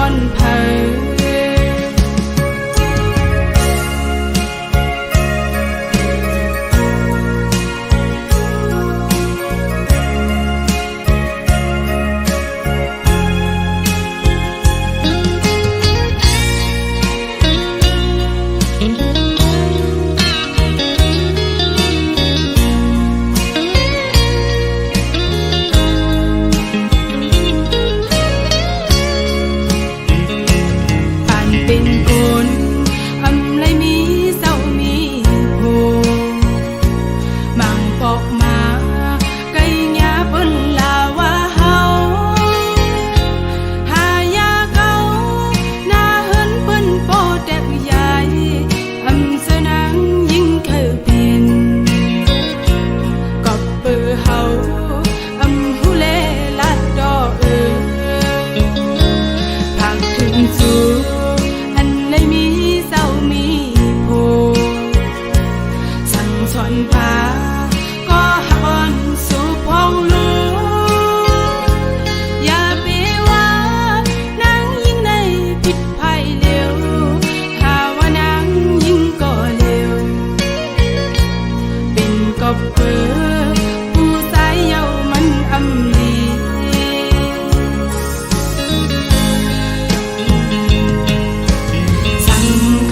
อนเพอเป็นคนทำไรมีเศร้ามีโพมังปอกมาไก่ยาเปิ้นลาว่าเฮาหายาเก่าหน้าเฮินเปิ้นโปแตกใหญ่ทำเสนังยิ่งเคยเป็นกับเปือเฮาทำผู้เล่ลัดดอทางถึงสู่มีเศร้ามีโพสั่งสอนพาก็หอนสู่พองลูอย่าไปว่านางยิ่งในผิดภัยเร็วถ้าว่านางยิ่งก็เร็วเป็นก็เพื่อผู้สายเยามันอำลี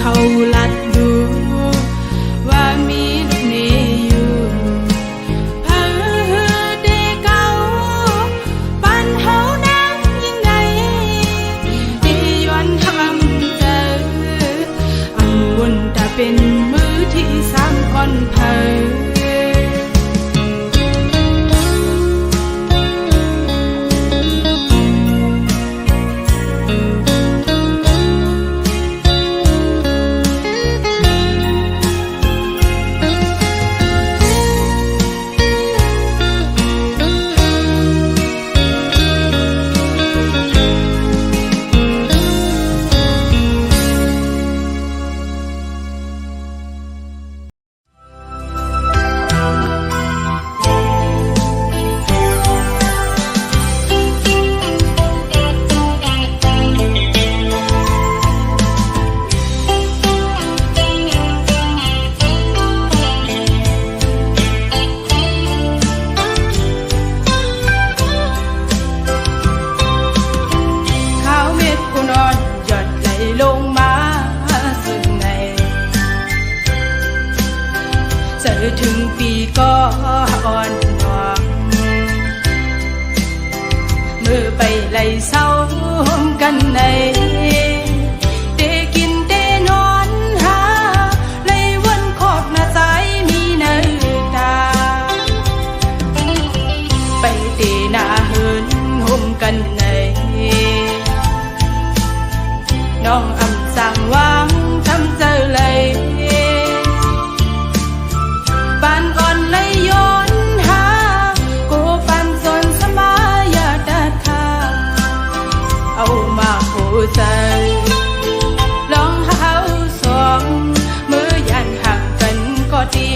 เขาลัดดูว่ามีลูกเนยอยู่เพอเด็กเก่าปันเฮานังยิ่งใดที่ย้อนทำเจออังวนตาเป็นมือที่สามอ่อนเพอถึงปีก็อ่อนหวงมือไปไล่เศร้ากันในเตกินเตนอนหาไล่วนขอบหน้าใจมีเนื้อตาไปเตหน้าเหินห่มกันในน้องอำสั่งวางทำเจอเลยปานอ่อนเลยย้อนหากูปันส่วนสมายาดัดขาเอามาผู้ใจลองหาสองมือยันหักกันก็ดี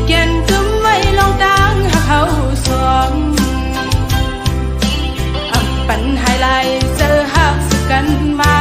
เกียนกึ้มไว้ลองดังหักเขาสองปันไฮไลท์เจอหักสักกันมา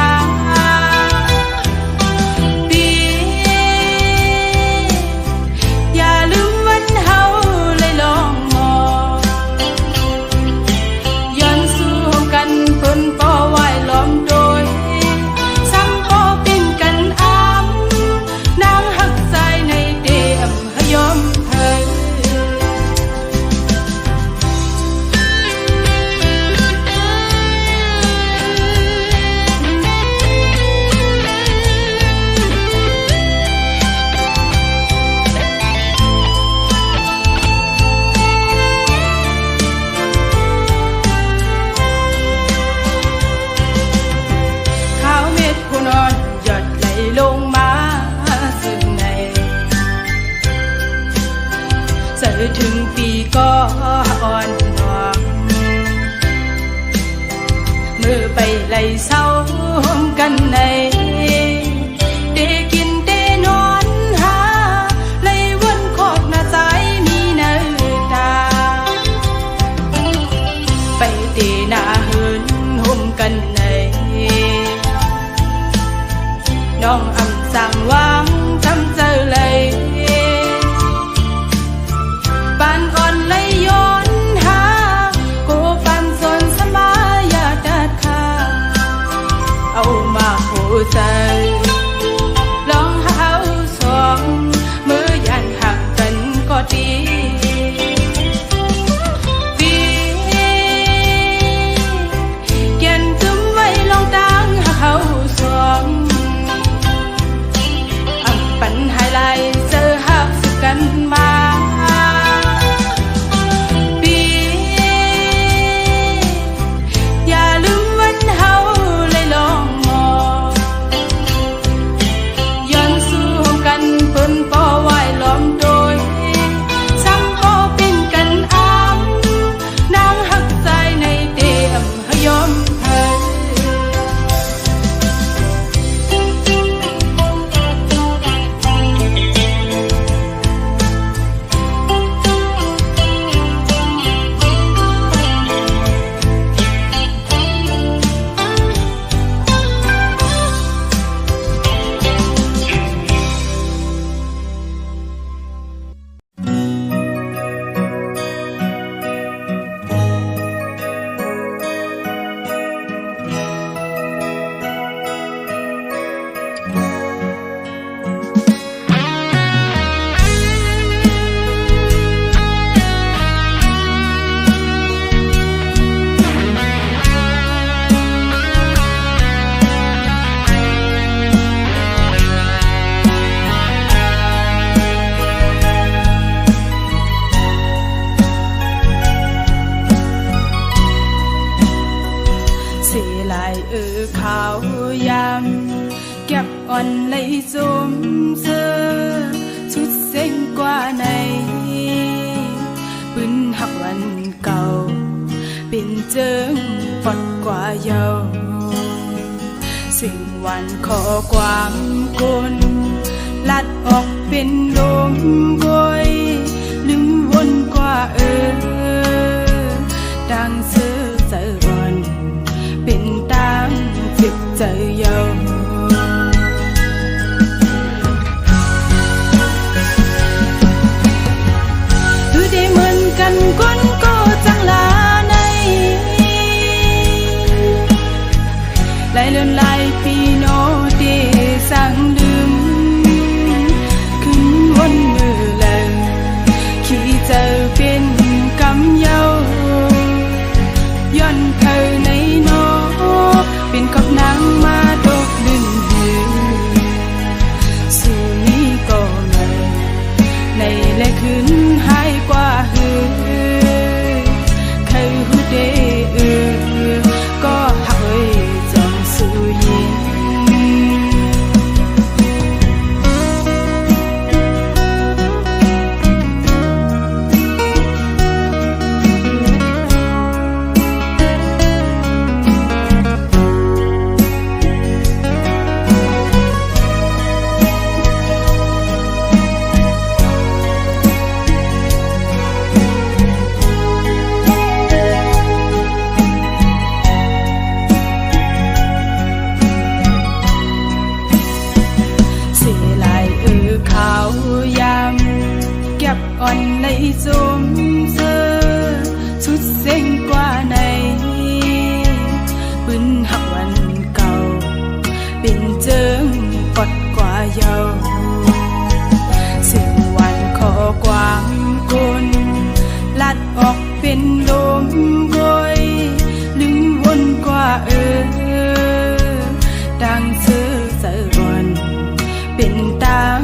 ถึงปีก็อ่อนหวงมือไปไล่เศร้ากันในเตกินเตนอนหาไล่วนขอบหน้าใจมีเนื้อตา ขาวยำเก็บอ่อนไหลสมเสอชุดเส้นกว่าในปืนหักวันเก่าเป็นเจิงฟอดกว่าเยาสิ่งวันขอความกลลัดออกเป็นลมบอยลืมวนกว่าดังเสือเจอวันเป็นตามจิตใจเยาดูได้เหมือนกันคนก็จังลาในหลายเลือนหลายปีโนเดสั่งลืมขึ้นวนมือแลงขี้เจอเป็นกำเยาย้อนเคยในนอเป็นกับนางมาดกดึงหือสู่นี้ก็เลยในและคืนหายกว่าหือเคยหูเดก็หักเลยจงสู่ยินอ่อนในสมเสอชุดเส้นกว่าในปืนหักวันเก่าเป็นเจิงปอดกว่าเยาสิ่งวันขอความกลลัดออกเป็นลมบอยลืมวนกว่าดังเสือเจอวันเป็นตาม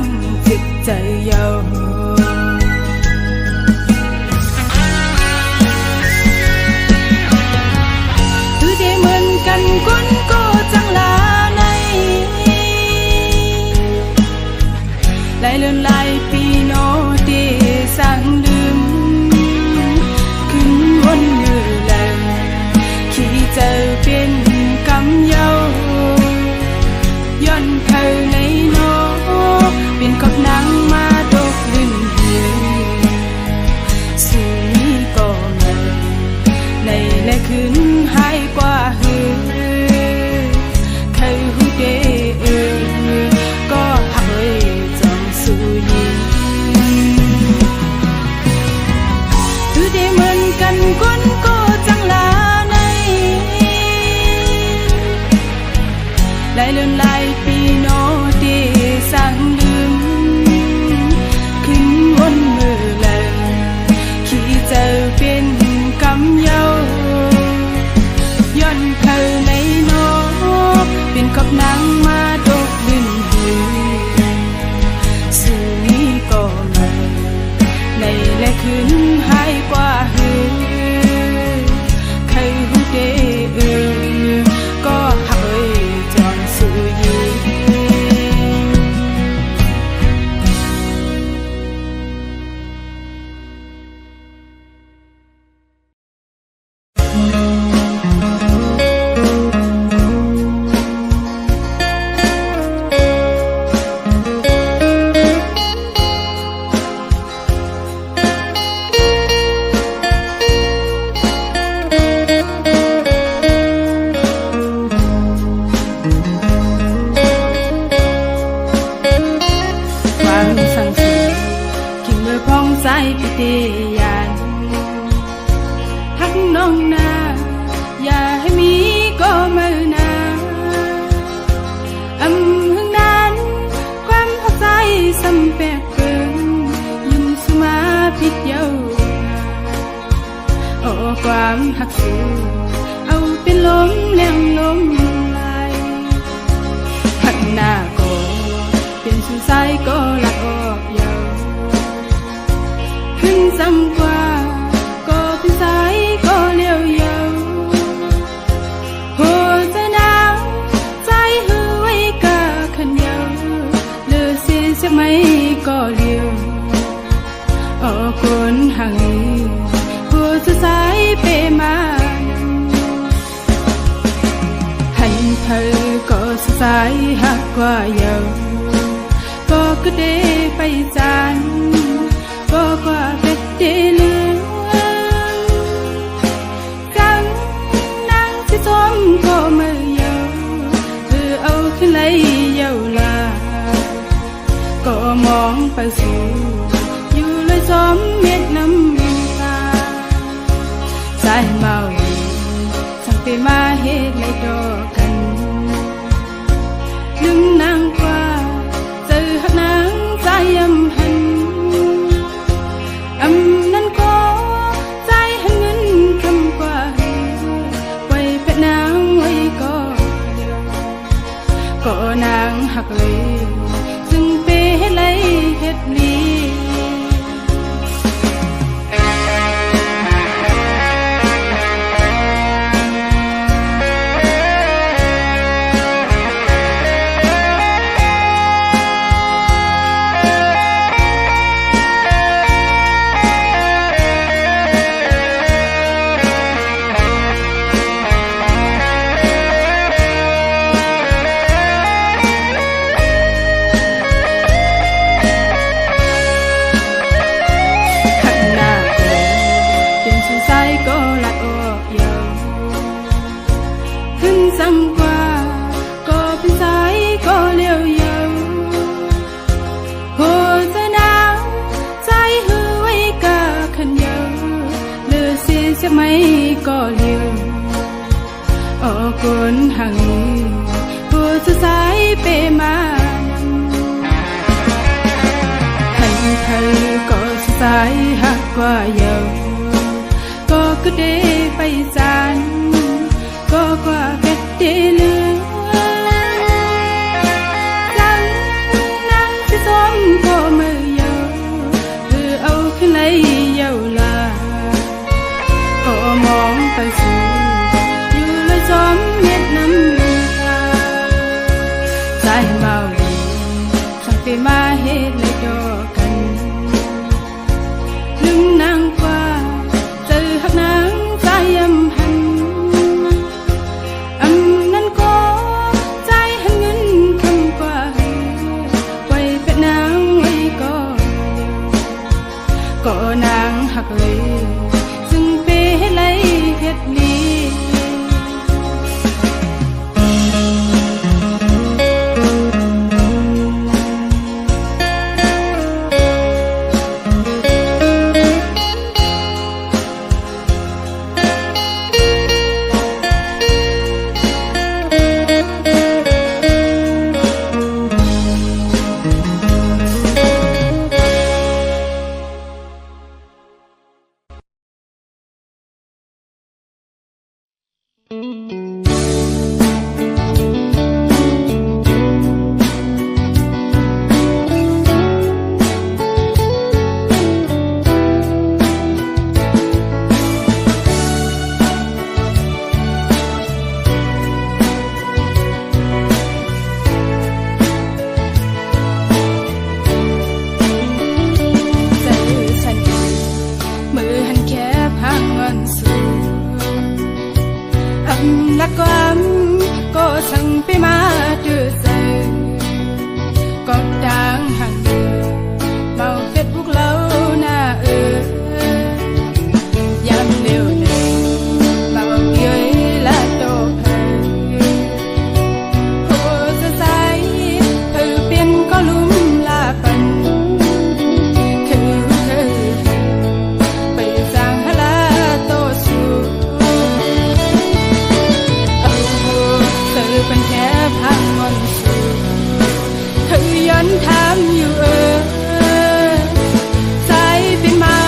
จิตใจเยากันคนก็จังลาในหลายเลือนหลายปีโนเดสั่งลืมขึ้นวนมือแลงขี้เจอเป็นกำเยาย้อนเคยในนอเป็นกับนางมาดกดึงหือสู่นี้ก็เลยในและคืนหายกว่าหือเคยหูเดก็หักเลยจงสู่ยินดูได้เหมือนกันคนก็จังลาในหลายเลือนหลายปีโนเดสั่งลืมขึ้นวนมือแลงขี้เจอเป็นกำเยาย้อนเคยในนอเป็นกับนางมาดกดึงหือสู่นี้ก็เลยในและคืนหายกว่าหือเคยหูเดก็หักเลยจอนสู่ยินใจปิเตยันหักน้องนาอย่าให้มีก็มือนาหึงนั้นความเข้าใจสำแปลกเกินยุ่งสุมาพิดเยาโอ้ความหักสูเอาเป็นลมแรงลมไหลหักหน้าก็เป็นสุสายก็ลัดออกเยาขึ้นซ้ำกว่าก็เป็นสายก็เลี้ยวเยาหัวใจนา สายหักกว่าเยาก็กระเดไปจานก็กว่าเป็ดเดลือจังนางสิจอมก็มือเยาเอาขึ้นไหลเยาลาก็มองไปสู่อยู่เลยซ้อมเม็ดน้ำตาสายเมาสั่งไปมาเฮ็ดเลยดอกกันดึงนางกว่าเจอหักนางใจหันนั้นก็ใจหันเงินคำกว่าไว้เพชรนางไว้ก็นางหักเลยจึงไปเฮ็ดเลยเฮ็ดลีก็ละออกเยาขึ้นซ้ำกว่าก็เป็นสายก็เลี้ยวเยาหัวใจหนาวใจหือไว้กะขันเยาเลือเสียจะไม่ก็เลี้ยวออกคนห่างหัวใจสายเปมาหันเธอก็สายหักกว่าเยาก็เดไปจานก็กว่าเป็ดเดลือจังนางสิซ้อมก็มือเยาเอาขึ้นไหลเยาลาก็มองไปสู่อยู่เลยซ้อมเม็ดน้ำตาใจเมาเลยสั่งไปมาเฮ็ดเลยดอกกันลึงนางกว่าหักนางใจหันนั้นก็ใจหันเงินคำกว่าไว้เป็ดนางไว้ก็นางหักเลยจึงไปเฮ็ดเลยเฮ็ดลีละความก็สั่งไปมาเดือดใจก็ดังห่างเมาเฟซบุ๊กเราหน้ายามเร็วเลยมาบอกเย้ยละโตเพอโอ้จะใสเธอเปลี่ยนก็ลุ่มลาปันคือไปสร้างฮาลาโตสูเป็นแค่พังมนสูเธอย้อนถามอยู่ใจเป็นเมา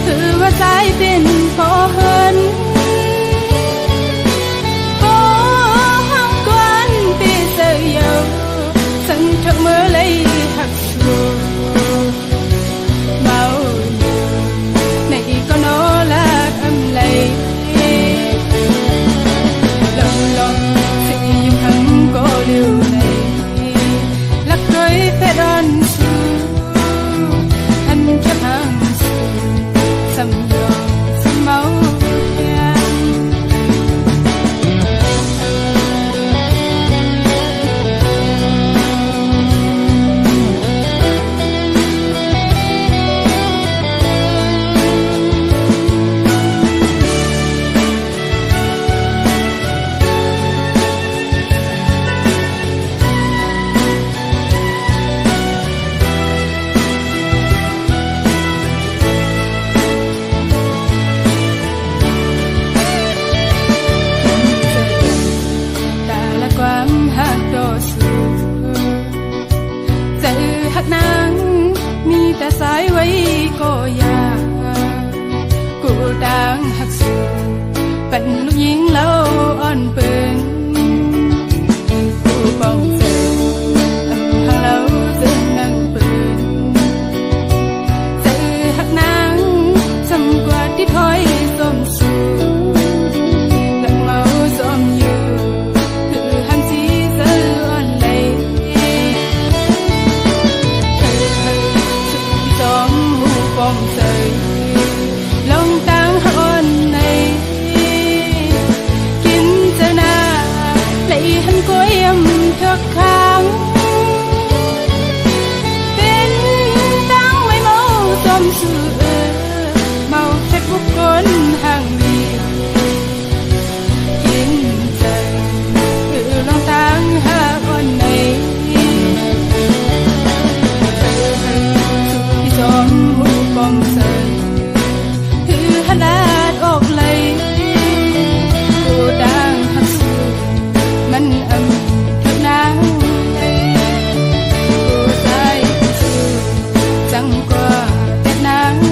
คือว่าใจเป็นพอเหินก็ห้องกวนปีเสียสังเธอเมื่อเลยหักสูเมาในก็นอลักอำเลยก็เร็วเลยลักร้อยเพดานสูอันแค่พังสูสำยองสำเมา đang hắc sự bận lúc nhìn lâu on bừng cô bóng giờ hàng lâu dừng nắng bừng giờ hắc nắng xăm qua đi thôi xôm xù lặng máu xôm nhiều tự hàng chi giờ on lấy xóm hù bóng rơi lòng tăng hôn này kín giờ na lấy hắn có em thật kháng bên tăng mấy màu xóm xưa màu phép quốc con hàng miền kín giờ lòng tăng hôn này xóm hù bóng rơi hắn đã ốc lấy cô đang hấp sự mình ấm thật nắng cô dài sự chẳng qua đẹp nắng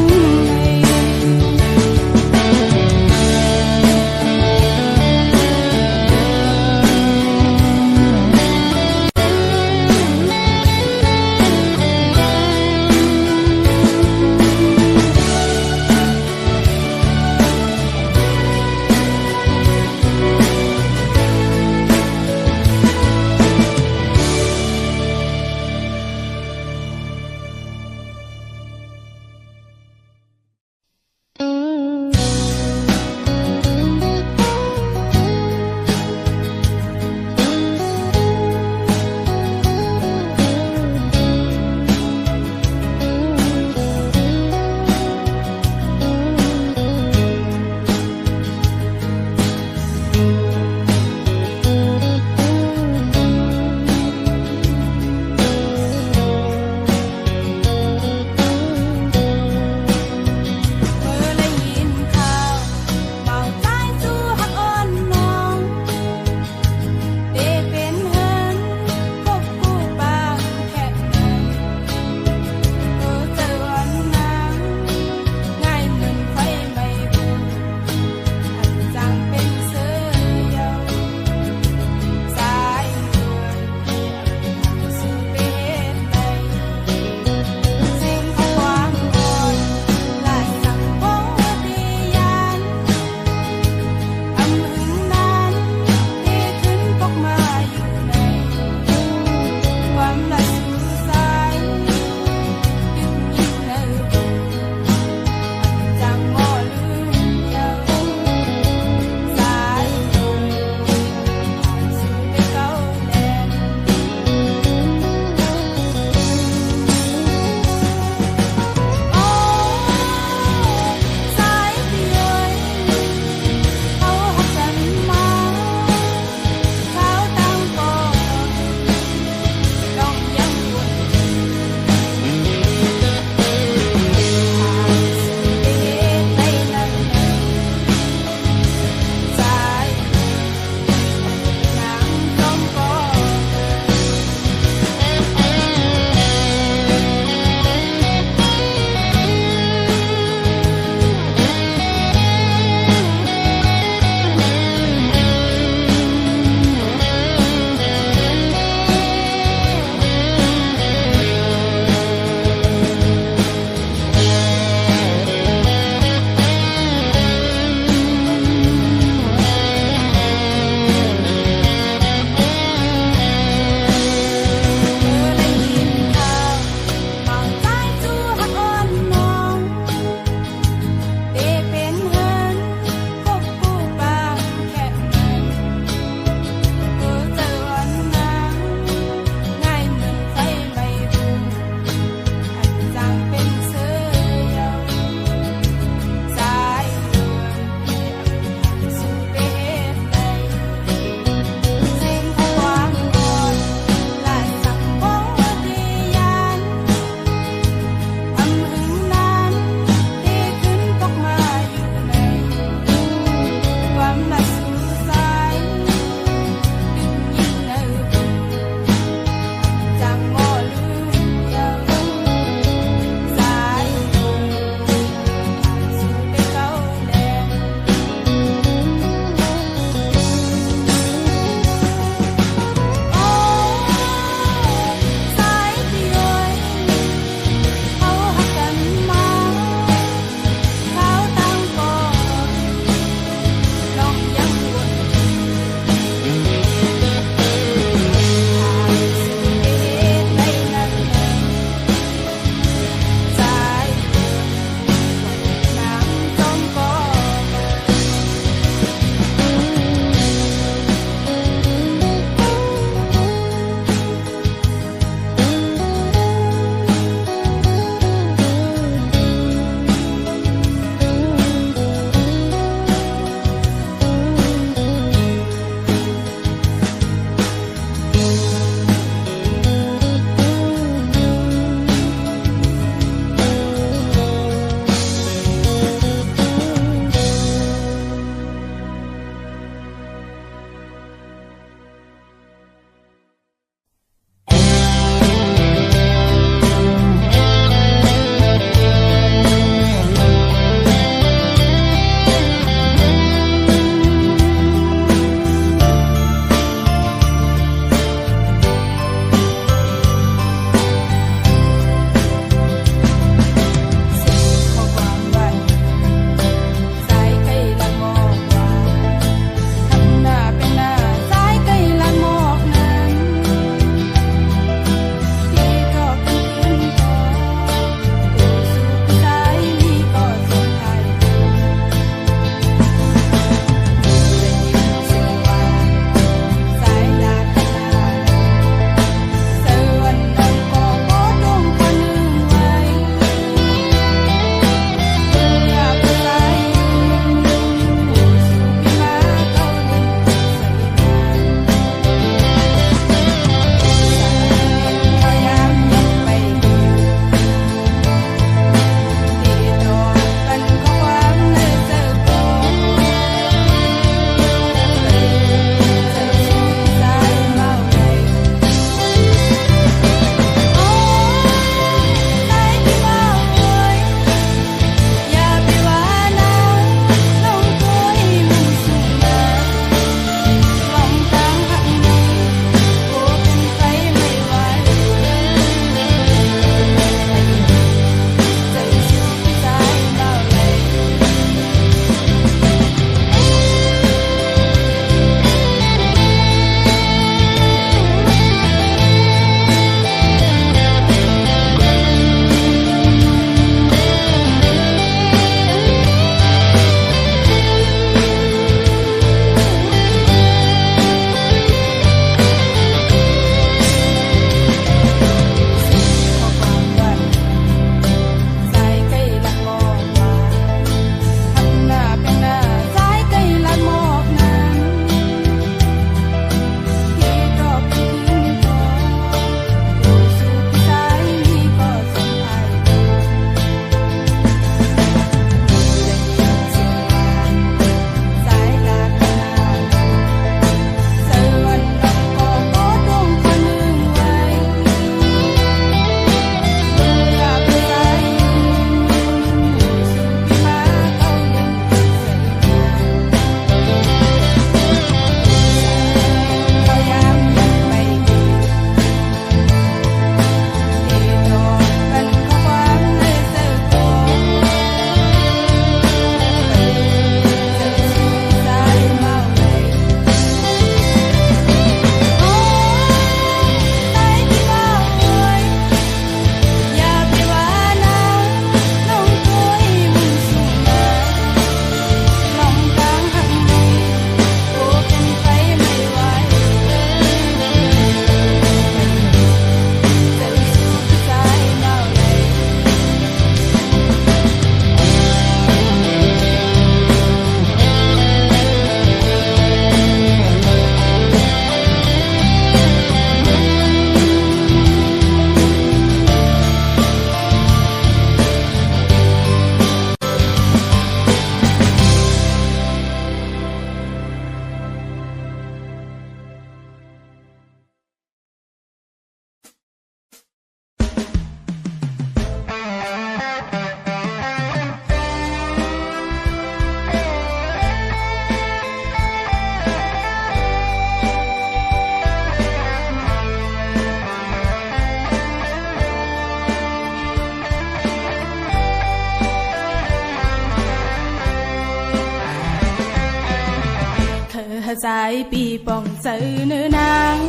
dài bị bỏng sợ nữ nàng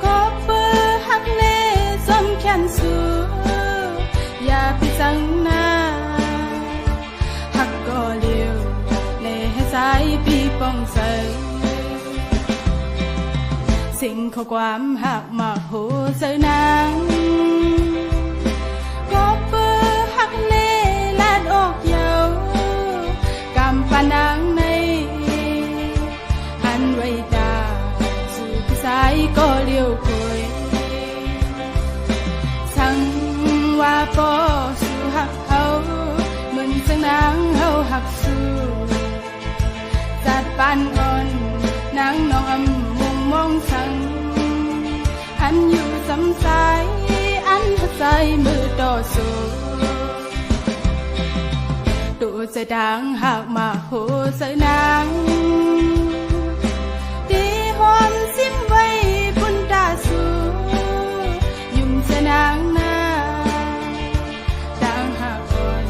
có bơ hắc nê dâm khen xưa ya bị sang na hắc có liều nê dài bị bỏng sợ sinh khâuความหักมาโหเสนางก็เปื้อหักเล่ลาดออกเยาวกำปานางในอันไว้ตาสู่พิสายก็เลี้ยวคุยสั่งว่าปอสู่หักเขาเหมือนสังนางเขาหักสู่จัดปานอ่อนนางน้องอำมองสั่งอันอยู่สำสายอันหัดใจมือต่อสู้ตัวจะดังหากมาโหเสนางตีหอมซิมไว้บนตาสูยุ่มเสนางนาดังหากอ่อน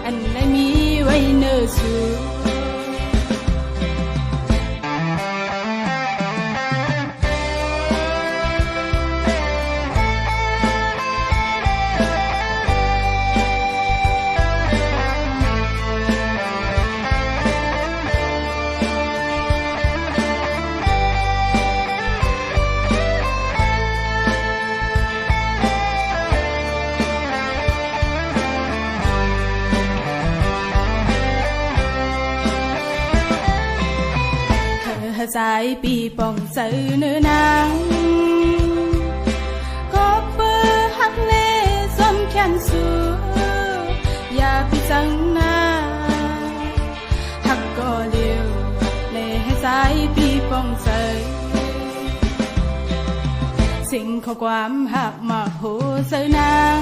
อันไหนมีไว้เนื้อสูdài bị bỏng sợ nữ nàng có bơ hắc nê dâm khen xưa ya bị sang na hắc có liều nê dài bị bỏng sợ sinh khâuความหักมาโหเสนาง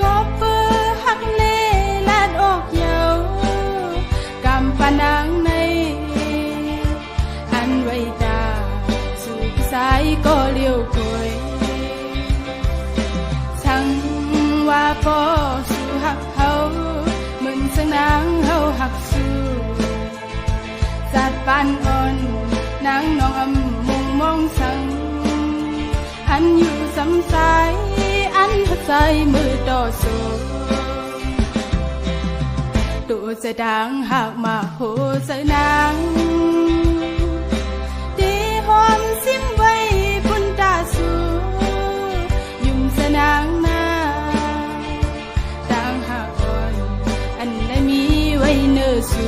ก็เปื้อหักเล่ลาดออกเยาวกำปานางในอันไว้ตาสู่พิสายก็เลี้ยวคุยสั่งว่าปอสู่หักเขาเหมือนสังนางเขาหักสู่จัดปานอ่อนนางน้องอำมองสั่งอันอยู่สำสายอันหัดใจมือต่อสู้ตัวจะดังหากมาโหเสนางตีหอมซิมไว้บนตาสูยุ่มเสนางนาดังหากอ่อนอันไหนมีไว้เนื้อสู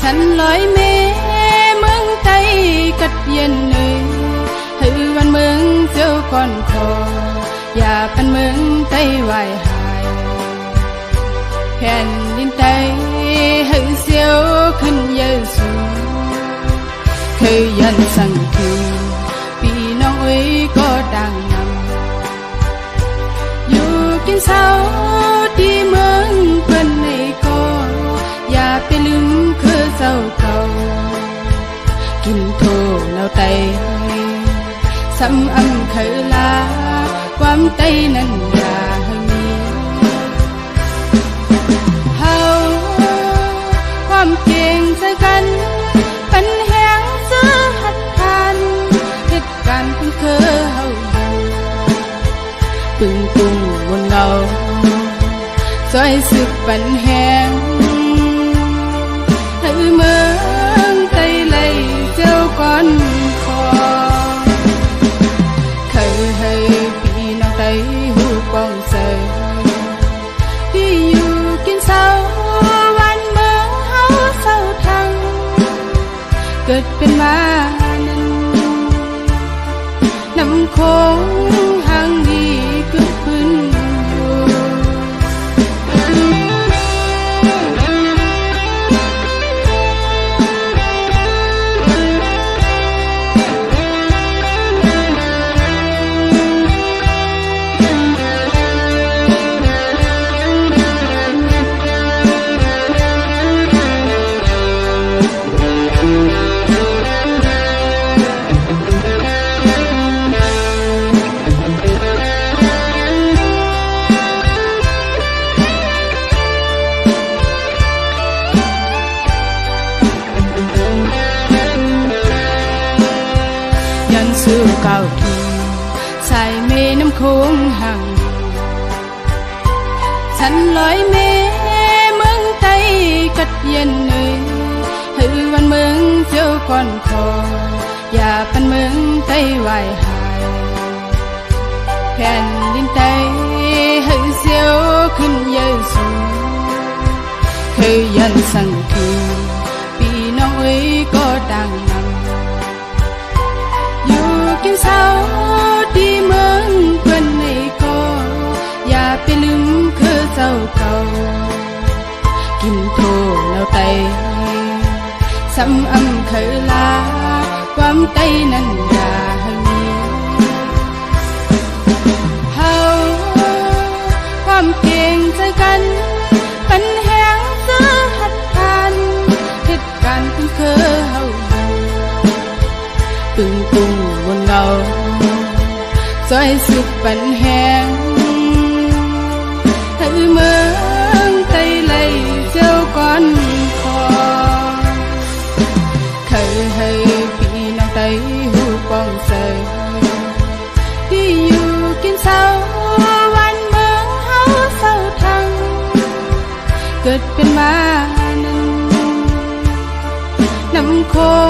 ฉันลอยเมเมืองไตกัดเย็นเลยให้วันเมืองเจ้าก่อนคออย่าเป็นเมืองไตไหวหายแผ่นดินไตให้เสียวขึ้นเยซูเคยยันสั่งคือพี่น้องเอ้ยก็ดังนำอยู่กินเศร้าที่เมืองเปิ้นในก็อย่าไปลืมคือเจ้าเก่ากินโทแล้วไตซ้ำอำเคยลาความไตนั้นอย่าให้มีเฮาความเก่งใส่กันเป็นแหงเสื้อหัดทานเหตุการณ์เพิ่งเคยเฮาอยู่ปึงปุงบนเงาซอยสึกปันแหงให้เมืองไตเลยเจ้าก่อนคอเคยให้พี่น้องไตหูปองใส่ที่อยู่กินเศร้าวันเมืองเฮาเศร้าทั้งเกิดเป็นมานั้นน้ำคงห่างดีกึกพื้นอยู่ยันสู้เก่าทีสายเมน้ำโค้งห่างฉันลอยเมเมืองไตกัดเย็นเลยให้วันเมืองเจ้าก่อนคออย่าเป็นเมืองไตไหวหายแผ่นดินไตให้เสียวขึ้นเยซูเคยยันสั่งคือพี่น้องเอ้ยก็ดังนำกินเศร้าที่เมืองเพื่อนในก็อย่าไปลืมคือเจ้าเก่ากินโทแล้วไตซ้ำอำเคยลาความไตนั้นอย่าให้มีเฮาความเก่งใจกันเป็นแหงเสื้อหัดทานเหตุการณ์เพิ่งเคยเฮาตึงตุงบนเงาซอยสุกปันแหงให้เมืองไตเลยเจ้าก่อนคอเคยให้พี่น้องไตหูปองใส่ที่อยู่กินเศร้าวันเมืองเฮาเศร้าทั้งเกิดเป็นมานั้นน้ำโคง